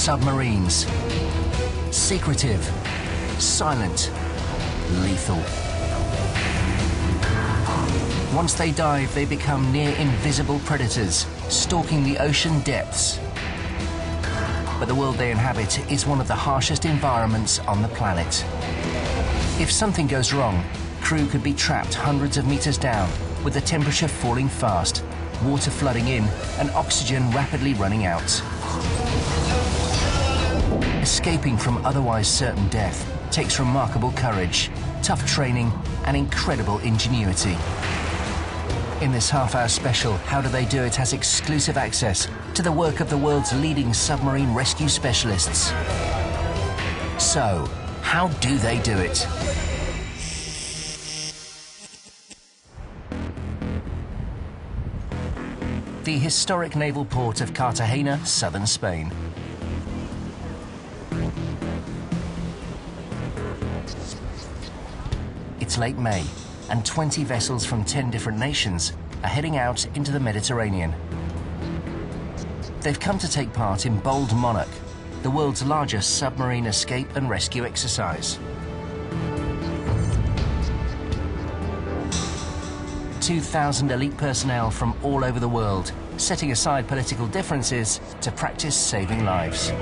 Submarines. Secretive, silent, lethal. Once they dive, they become near invisible predators, stalking the ocean depths. But the world they inhabit is one of the harshest environments on the planet. If something goes wrong, crew could be trapped hundreds of meters down, with the temperature falling fast, water flooding in, and oxygen rapidly running out. Escaping from otherwise certain death takes remarkable courage, tough training, and incredible ingenuity. In this half-hour special, How Do They Do It has exclusive access to the work of the world's leading submarine rescue specialists. So, how do they do it? The historic naval port of Cartagena, southern Spain. It's late May, and 20 vessels from 10 different nations are heading out into the Mediterranean. They've come to take part in Bold Monarch, the world's largest submarine escape and rescue exercise. 2,000 elite personnel from all over the world, setting aside political differences to practice saving lives.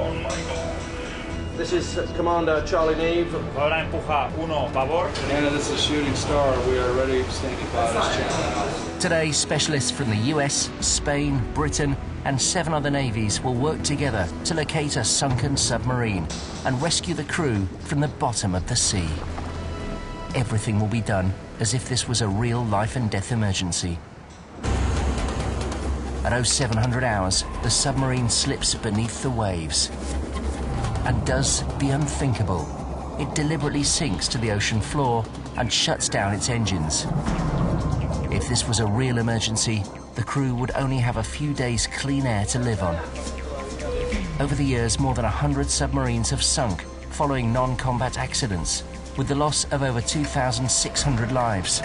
This is Commander Charlie Neve. Ahora empuja uno, favor. Canada, this is Shooting Star. We are ready, standing by this channel. Today, specialists from the US, Spain, Britain, and 7 other navies will work together to locate a sunken submarine and rescue the crew from the bottom of the sea. Everything will be done as if this was a real life and death emergency. At 0700 hours, the submarine slips beneath the waves and does the unthinkable. It deliberately sinks to the ocean floor and shuts down its engines. If this was a real emergency, the crew would only have a few days clean air to live on. Over the years, more than 100 submarines have sunk following non-combat accidents, with the loss of over 2,600 lives.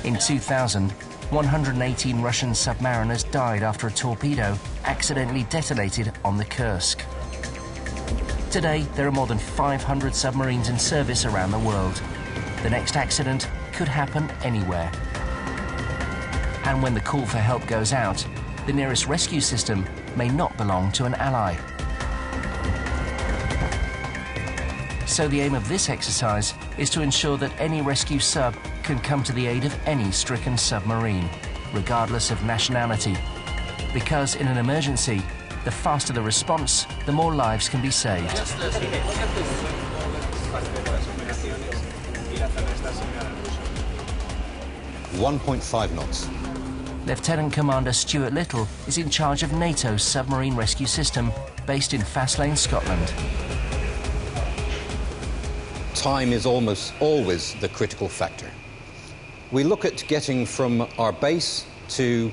In 2000, 118 Russian submariners died after a torpedo accidentally detonated on the Kursk. Today, there are more than 500 submarines in service around the world. The next accident could happen anywhere. And when the call for help goes out, the nearest rescue system may not belong to an ally. So the aim of this exercise is to ensure that any rescue sub can come to the aid of any stricken submarine, regardless of nationality. Because in an emergency, the faster the response, the more lives can be saved. 1.5 knots. Lieutenant Commander Stuart Little is in charge of NATO's submarine rescue system based in Fastlane, Scotland. Time is almost always the critical factor. We look at getting from our base to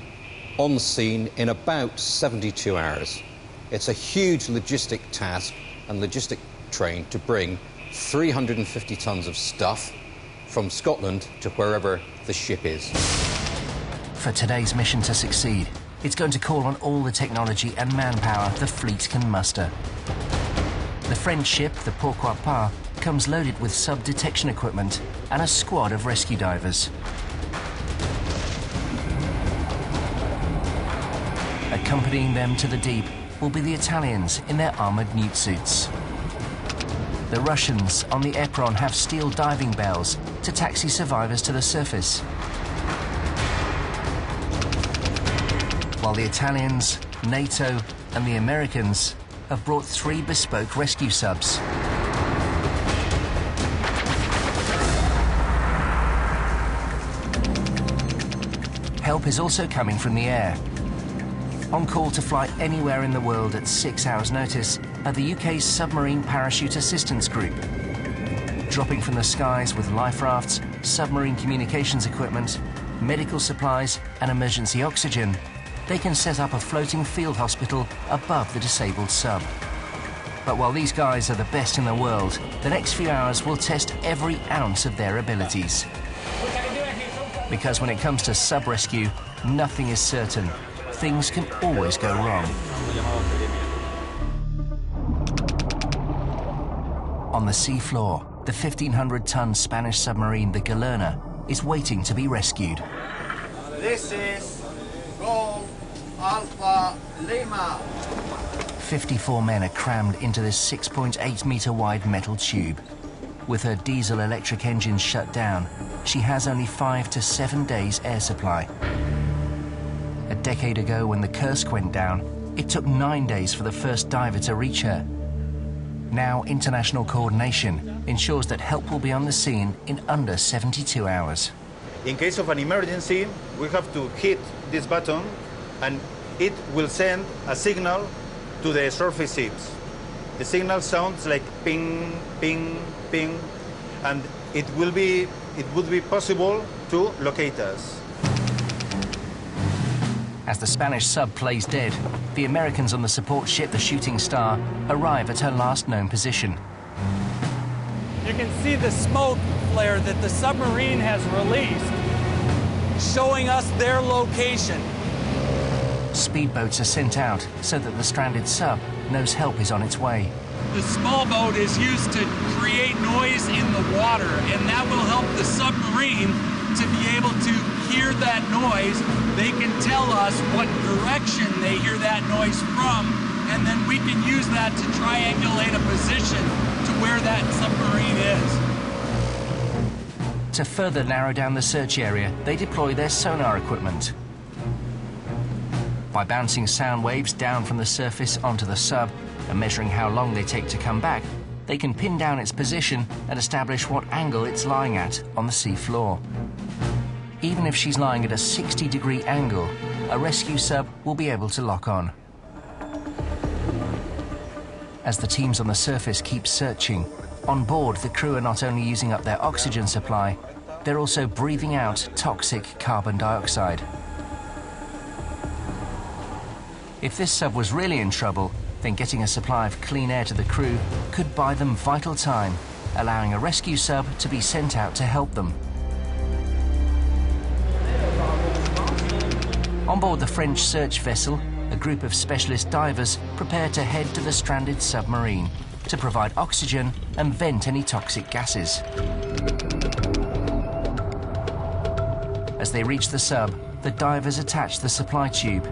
on scene in about 72 hours. It's a huge logistic task and logistic train to bring 350 tons of stuff from Scotland to wherever the ship is. For today's mission to succeed, it's going to call on all the technology and manpower the fleet can muster. The French ship, the Pourquoi Pas, comes loaded with sub-detection equipment and a squad of rescue divers. Accompanying them to the deep will be the Italians in their armoured newt suits. The Russians on the Epron have steel diving bells to taxi survivors to the surface. While the Italians, NATO and the Americans have brought 3 bespoke rescue subs. Help is also coming from the air. On call to fly anywhere in the world at 6 hours' notice are the UK's Submarine Parachute Assistance Group. Dropping from the skies with life rafts, submarine communications equipment, medical supplies and emergency oxygen, they can set up a floating field hospital above the disabled sub. But while these guys are the best in the world, the next few hours will test every ounce of their abilities. Because when it comes to sub-rescue, nothing is certain. Things can always go wrong. On the seafloor, the 1,500-ton Spanish submarine, the Galerna, is waiting to be rescued. This is Golf Alpha Lima. 54 men are crammed into this 6.8-meter wide metal tube. With her diesel-electric engines shut down, she has only 5 to 7 days air supply. A decade ago, when the Kursk went down, it took 9 days for the first diver to reach her. Now, international coordination ensures that help will be on the scene in under 72 hours. In case of an emergency, we have to hit this button and it will send a signal to the surface ships. The signal sounds like ping, ping, ping, and it would be possible to locate us. As the Spanish sub plays dead, the Americans on the support ship, the Shooting Star, arrive at her last known position. You can see the smoke flare that the submarine has released, showing us their location. Speedboats are sent out so that the stranded sub knows help is on its way. The small boat is used to create noise in the water, and that will help the submarine to be able to hear that noise. They can tell us what direction they hear that noise from, and then we can use that to triangulate a position to where that submarine is. To further narrow down the search area, they deploy their sonar equipment. By bouncing sound waves down from the surface onto the sub and measuring how long they take to come back, they can pin down its position and establish what angle it's lying at on the sea floor. Even if she's lying at a 60-degree angle, a rescue sub will be able to lock on. As the teams on the surface keep searching, on board the crew are not only using up their oxygen supply, they're also breathing out toxic carbon dioxide. If this sub was really in trouble, then getting a supply of clean air to the crew could buy them vital time, allowing a rescue sub to be sent out to help them. On board the French search vessel, a group of specialist divers prepare to head to the stranded submarine to provide oxygen and vent any toxic gases. As they reach the sub, the divers attach the supply tube.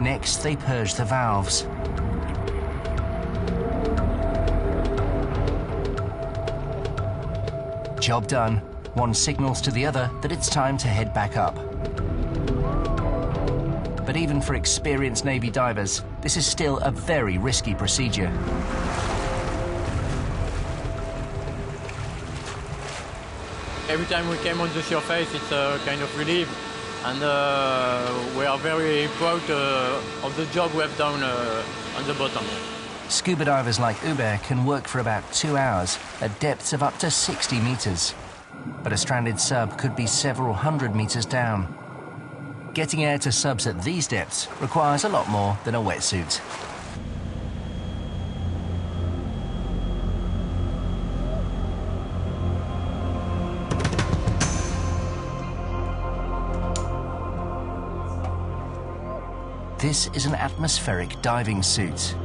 Next, they purge the valves. Job done. One signals to the other that it's time to head back up. But even for experienced Navy divers, this is still a very risky procedure. Every time we came on the surface, it's a kind of relief, and we are very proud of the job we have done on the bottom. Scuba divers like Hubert can work for about 2 hours at depths of up to 60 meters. But a stranded sub could be several hundred meters down. Getting air to subs at these depths requires a lot more than a wetsuit. This is an atmospheric diving suit.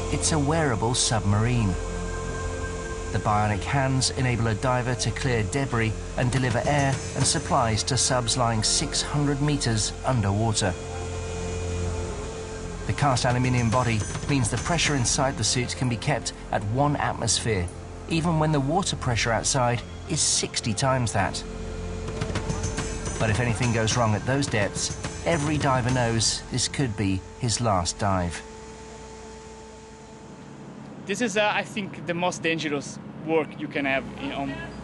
It's a wearable submarine. The bionic hands enable a diver to clear debris and deliver air and supplies to subs lying 600 meters underwater. The cast aluminium body means the pressure inside the suit can be kept at 1 atmosphere, even when the water pressure outside is 60 times that. But if anything goes wrong at those depths, every diver knows this could be his last dive. This is, I think, the most dangerous work you can have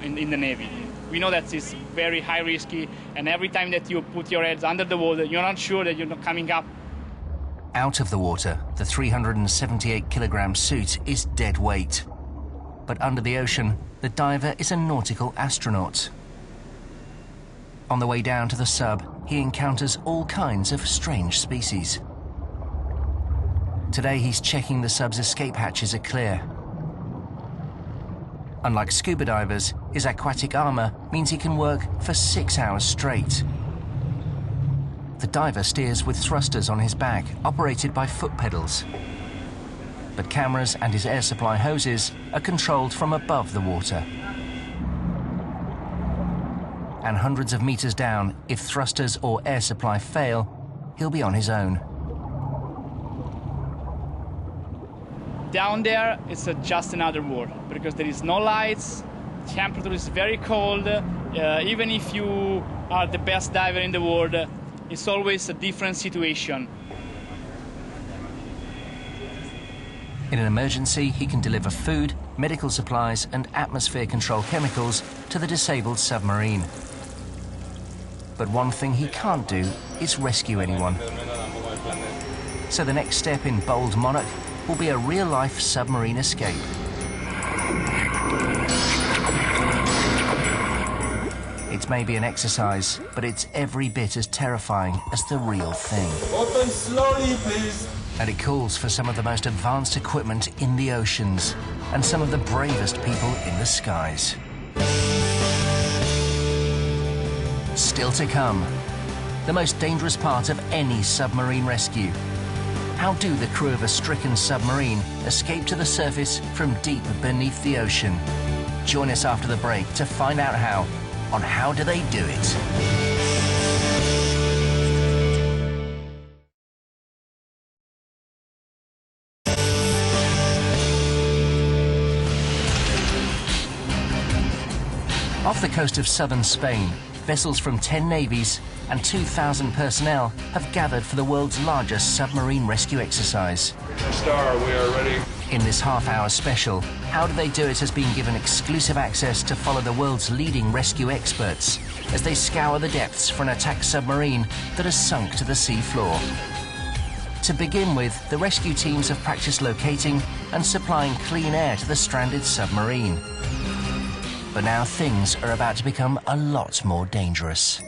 in the Navy. We know that it's very high risky, and every time that you put your heads under the water, you're not sure that you're not coming up. Out of the water, the 378-kilogram suit is dead weight. But under the ocean, the diver is a nautical astronaut. On the way down to the sub, he encounters all kinds of strange species. Today he's checking the sub's escape hatches are clear. Unlike scuba divers, his aquatic armor means he can work for 6 hours straight. The diver steers with thrusters on his back, operated by foot pedals. But cameras and his air supply hoses are controlled from above the water. And hundreds of meters down, if thrusters or air supply fail, he'll be on his own. Down there, it's just another world, because there is no lights, temperature is very cold. Even if you are the best diver in the world, it's always a different situation. In an emergency, he can deliver food, medical supplies, and atmosphere control chemicals to the disabled submarine. But one thing he can't do is rescue anyone. So the next step in Bold Monarch will be a real-life submarine escape. It may be an exercise, but it's every bit as terrifying as the real thing. Open slowly, please. And it calls for some of the most advanced equipment in the oceans and some of the bravest people in the skies. Still to come, the most dangerous part of any submarine rescue. How do the crew of a stricken submarine escape to the surface from deep beneath the ocean? Join us after the break to find out how do they do it. Off the coast of southern Spain, vessels from 10 navies and 2,000 personnel have gathered for the world's largest submarine rescue exercise. Star, we are ready. In this half-hour special, How Do They Do It has been given exclusive access to follow the world's leading rescue experts as they scour the depths for an attack submarine that has sunk to the sea floor. To begin with, the rescue teams have practiced locating and supplying clean air to the stranded submarine. But now things are about to become a lot more dangerous.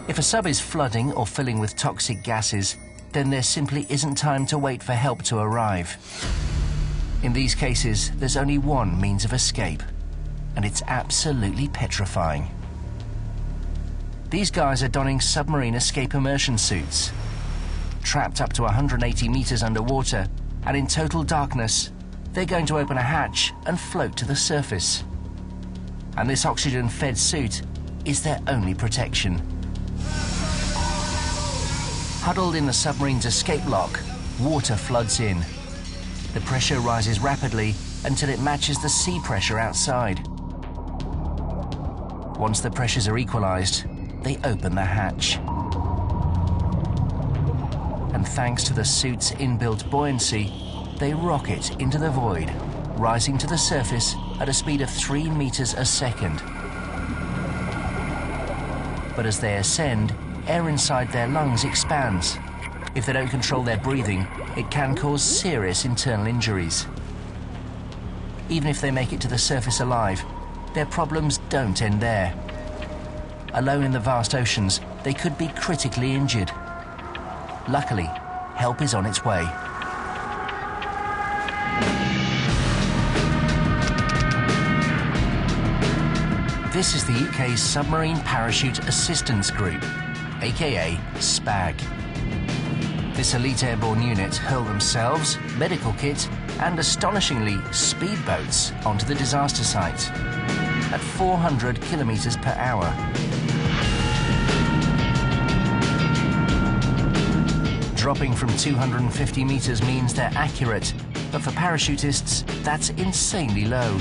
If a sub is flooding or filling with toxic gases, then there simply isn't time to wait for help to arrive. In these cases, there's only one means of escape, and it's absolutely petrifying. These guys are donning submarine escape immersion suits. Trapped up to 180 meters underwater and in total darkness, they're going to open a hatch and float to the surface. And this oxygen-fed suit is their only protection. Huddled in the submarine's escape lock, water floods in. The pressure rises rapidly until it matches the sea pressure outside. Once the pressures are equalized, they open the hatch. And thanks to the suit's inbuilt buoyancy, they rocket into the void, rising to the surface at a speed of 3 meters a second. But as they ascend, air inside their lungs expands. If they don't control their breathing, it can cause serious internal injuries. Even if they make it to the surface alive, their problems don't end there. Alone in the vast oceans, they could be critically injured. Luckily, help is on its way. This is the UK's Submarine Parachute Assistance Group, aka SPAG. This elite airborne unit hurl themselves, medical kit, and astonishingly speedboats onto the disaster site at 400 kilometers per hour. Dropping from 250 meters means they're accurate, but for parachutists, that's insanely low.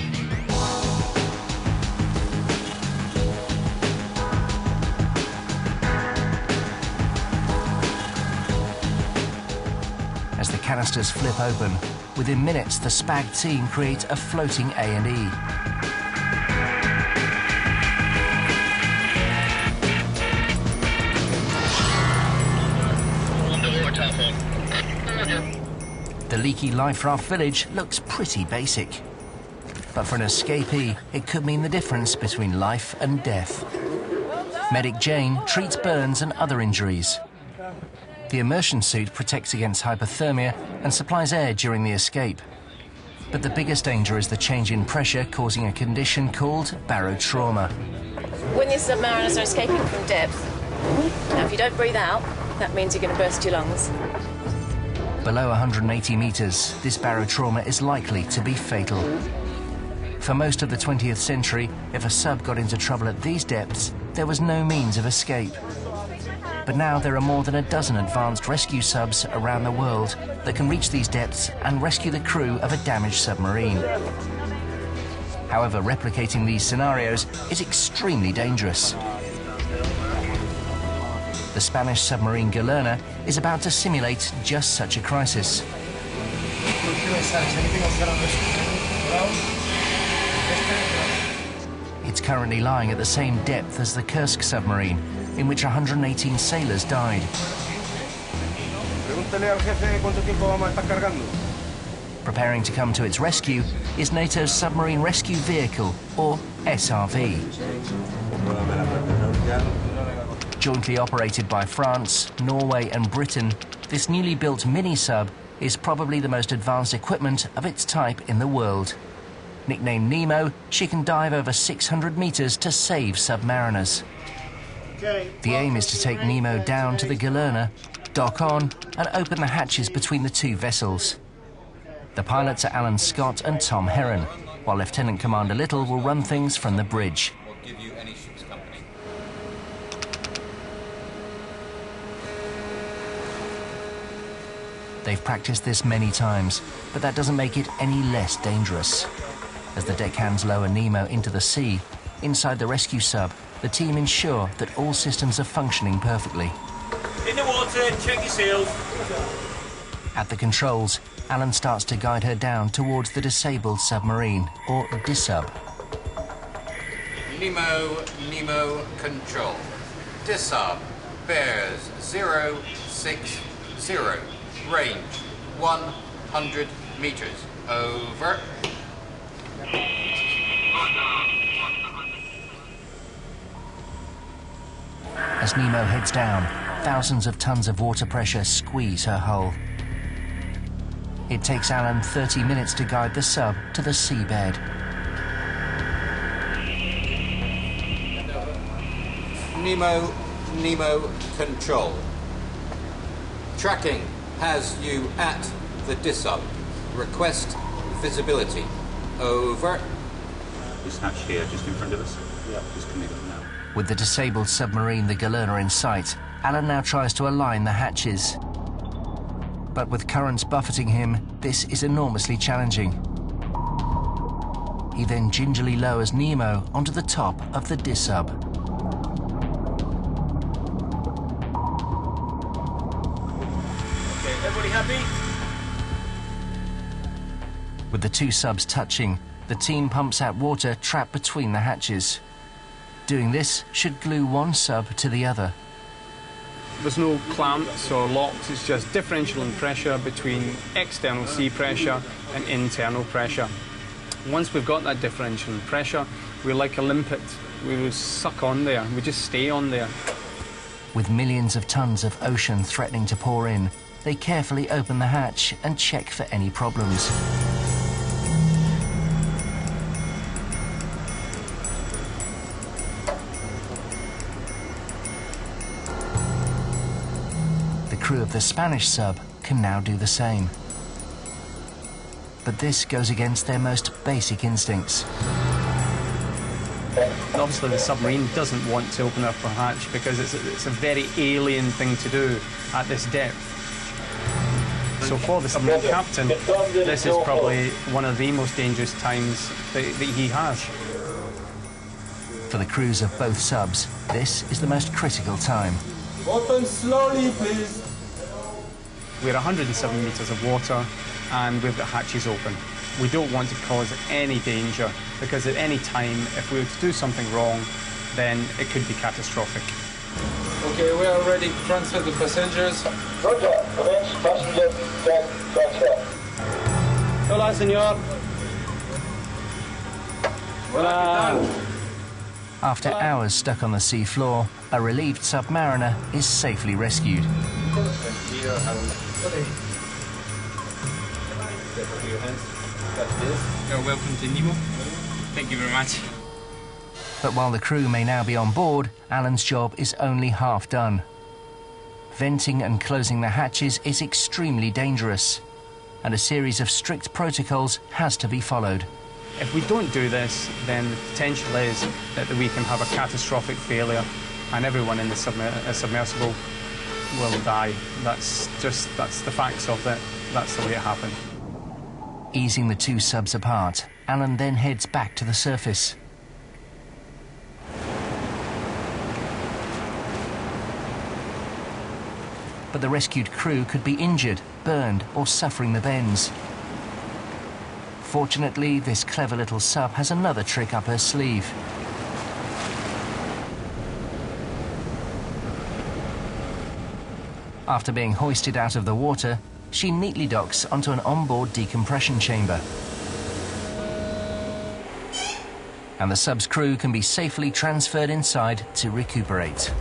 As the canisters flip open, within minutes the SPAG team create a floating A&E. The leaky life raft village looks pretty basic. But for an escapee, it could mean the difference between life and death. Medic Jane treats burns and other injuries. The immersion suit protects against hypothermia and supplies air during the escape. But the biggest danger is the change in pressure causing a condition called barotrauma. When your submariners are escaping from depth, now if you don't breathe out, that means you're going to burst your lungs. Below 180 metres, this barotrauma is likely to be fatal. For most of the 20th century, if a sub got into trouble at these depths, there was no means of escape. But now there are more than a dozen advanced rescue subs around the world that can reach these depths and rescue the crew of a damaged submarine. However, replicating these scenarios is extremely dangerous. The Spanish submarine Galerna is about to simulate just such a crisis. It's currently lying at the same depth as the Kursk submarine, in which 118 sailors died. Preparing to come to its rescue is NATO's Submarine Rescue Vehicle, or SRV. Jointly operated by France, Norway and Britain, this newly built mini-sub is probably the most advanced equipment of its type in the world. Nicknamed Nemo, she can dive over 600 meters to save submariners. The aim is to take Nemo down to the Galerna, dock on and open the hatches between the two vessels. The pilots are Alan Scott and Tom Heron, while Lieutenant Commander Little will run things from the bridge. They've practiced this many times, but that doesn't make it any less dangerous. As the deckhands lower Nemo into the sea, inside the rescue sub, the team ensure that all systems are functioning perfectly. In the water, check your seals. At the controls, Alan starts to guide her down towards the disabled submarine, or DISUB. Nemo control. DISUB bears 060. Range 100 meters. Over. As Nemo heads down, thousands of tons of water pressure squeeze her hull. It takes Alan 30 minutes to guide the sub to the seabed. Nemo control. Tracking has you at the DISUB. Request visibility. Over. This hatch here, just in front of us. Yeah, just coming up now. With the disabled submarine, the Galerna, in sight, Alan now tries to align the hatches. But with currents buffeting him, this is enormously challenging. He then gingerly lowers Nemo onto the top of the DISUB. Okay, everybody happy? With the two subs touching, the team pumps out water trapped between the hatches. Doing this should glue one sub to the other. There's no clamps or locks, it's just differential in pressure between external sea pressure and internal pressure. Once we've got that differential in pressure, we're like a limpet. We will suck on there, we just stay on there. With millions of tons of ocean threatening to pour in, they carefully open the hatch and check for any problems. The crew of the Spanish sub can now do the same. But this goes against their most basic instincts. Obviously the submarine doesn't want to open up a hatch because it's a very alien thing to do at this depth. So for the submarine captain, this is probably one of the most dangerous times that he has. For the crews of both subs, this is the most critical time. Open slowly, please. We're 107 metres of water and we've got hatches open. We don't want to cause any danger because at any time, if we were to do something wrong, then it could be catastrophic. Okay, we are ready to transfer the passengers. Roger, commence passenger deck transfer. Hola, señor. Hola. After hours stuck on the sea floor, a relieved submariner is safely rescued. Put your hands. Got this. You're welcome to Nemo. Thank you very much. But while the crew may now be on board, Alan's job is only half done. Venting and closing the hatches is extremely dangerous, and a series of strict protocols has to be followed. If we don't do this, then the potential is that we can have a catastrophic failure and everyone in the submersible will die. That's the facts of it. That's the way it happened. Easing the two subs apart, Alan then heads back to the surface. But the rescued crew could be injured, burned, or suffering the bends. Fortunately, this clever little sub has another trick up her sleeve. After being hoisted out of the water, she neatly docks onto an onboard decompression chamber. And the sub's crew can be safely transferred inside to recuperate.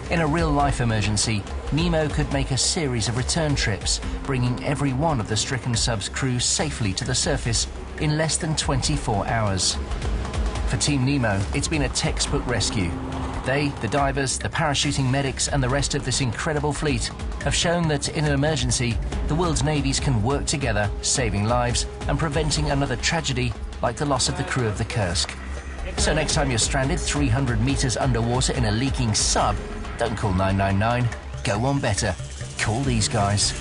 In a real-life emergency, Nemo could make a series of return trips, bringing every one of the stricken sub's crew safely to the surface in less than 24 hours. For Team Nemo, it's been a textbook rescue. They, the divers, the parachuting medics, and the rest of this incredible fleet have shown that in an emergency, the world's navies can work together, saving lives and preventing another tragedy like the loss of the crew of the Kursk. So next time you're stranded 300 meters underwater in a leaking sub, don't call 999. Go on better. Call these guys.